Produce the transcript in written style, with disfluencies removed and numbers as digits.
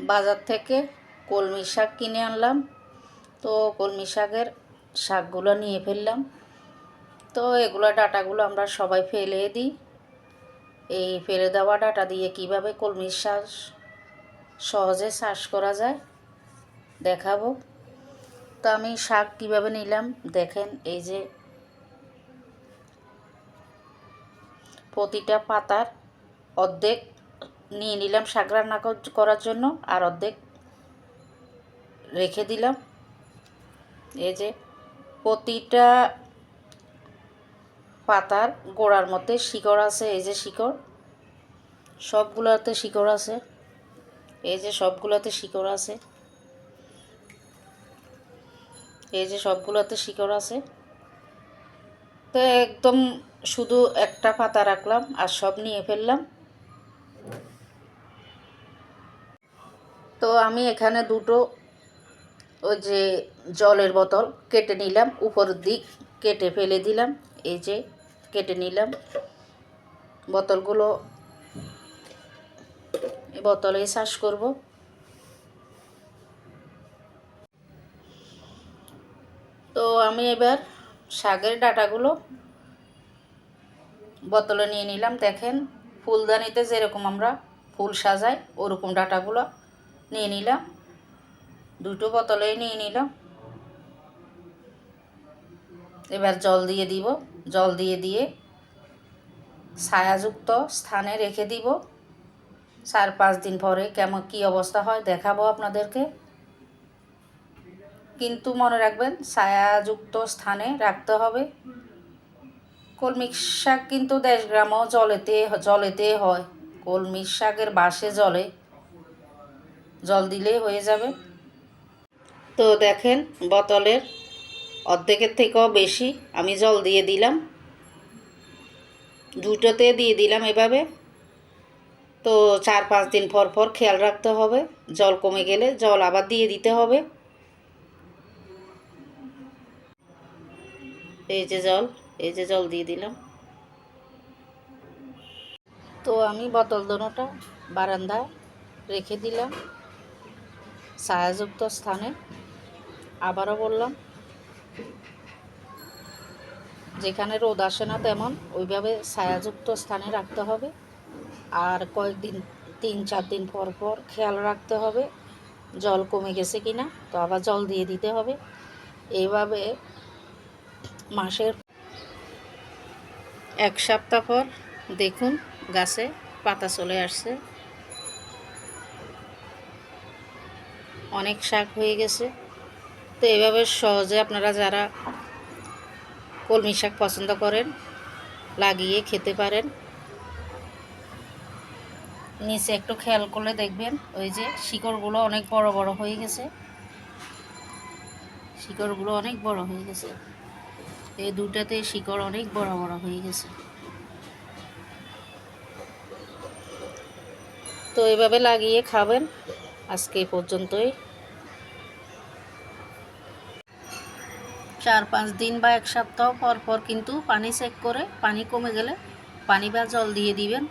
বাজার থেকে কলমি শাক কিনে আনলাম। তো কলমি শাকের শাকগুলো নিয়ে ফেললাম। তো এগুলো ডাঁটাগুলো আমরা সবাই ফেলে দিই। এই ফেলে দেওয়া ডাঁটা দিয়ে কিভাবে কলমি শাক সহজে চাষ করা যায় দেখাবো। তো আমি শাক কিভাবে নিলাম দেখেন, এই যে প্রতিটা পাতার অর্ধেক নিয়ে নিলাম শাক রান্না করার জন্য, আর অর্ধেক রেখে দিলাম। এই যে প্রতিটা পাতার গোড়ার মধ্যে শিকড় আছে, এই যে শিকড়, সবগুলোতে শিকড় আছে, এই যে সবগুলোতে শিকড় আছে, এই যে সবগুলোতে শিকড় আছে। তো একদম শুধু একটা পাতা রাখলাম আর সব নিয়ে ফেললাম। তো আমি এখানে দুটো ওই যে জলের বোতল কেটে নিলাম, উপরের দিক কেটে ফেলে দিলাম। এই যে কেটে নিলাম বোতলগুলো, এই বোতলেই চাষ করব। তো আমি এবার শাকের ডাঁটাগুলো বোতলে নিয়ে নিলাম। দেখেন ফুলদানিতে যেরকম আমরা ফুল সাজাই ওরকম ডাঁটাগুলো নিয়ে নিলাম, দুটো বোতলেই নিয়ে নিলাম। এবার জল দিয়ে দিব, জল দিয়ে ছায়াযুক্ত স্থানে রেখে দিব। 4-5 দিন পরে কেমন কী অবস্থা হয় দেখাবো আপনাদেরকে। কিন্তু মনে রাখবেন ছায়াযুক্ত স্থানে রাখতে হবে। কলমি শাক কিন্তু দেশ গ্রামও জলেতে হয়। কলমি শাকের বাসে জল দিলেই হয়ে যাবে। তো দেখেন বোতলের অর্ধেকের থেকেও বেশি আমি জল দিয়ে দিলাম, দুটোতে দিয়ে দিলাম এভাবে। তো 4-5 দিন পর খেয়াল রাখতে হবে, জল কমে গেলে জল আবার দিয়ে দিতে হবে। এই যে জল দিয়ে দিলাম। তো আমি বোতল দুটোটা বারান্দায় রেখে দিলাম ছায়াযুক্ত স্থানে। আবারও বললাম, যেখানে রোদ আসে না তেমন ওইভাবে ছায়াযুক্ত স্থানে রাখতে হবে। আর কয়েকদিন 3-4 দিন পর খেয়াল রাখতে হবে জল কমে গেছে কিনা, তো আবার জল দিয়ে দিতে হবে। এইভাবে মাসের 1 সপ্তাহ পর দেখুন গাছে পাতা চলে আসছে, অনেক শাক হয়ে গেছে। তো এইভাবে সহজে আপনারা যারা কলমি শাক পছন্দ করেন লাগিয়ে খেতে পারেন। নিচে একটু খেয়াল করলে দেখবেন ওই যে শিকড়গুলো অনেক বড় বড় হয়ে গেছে, শিকড়গুলো অনেক বড় হয়ে গেছে। এই দুটাতে শিকড় অনেক বড় বড় হয়ে গেছে। তো এভাবে লাগিয়ে খাবেন। আজকে এই পর্যন্তই। 4-5 দিন বা 1 সপ্তাহ পর কিন্তু পানি চেক করে, পানি কমে গেলে পানি বা জল দিয়ে দিবেন।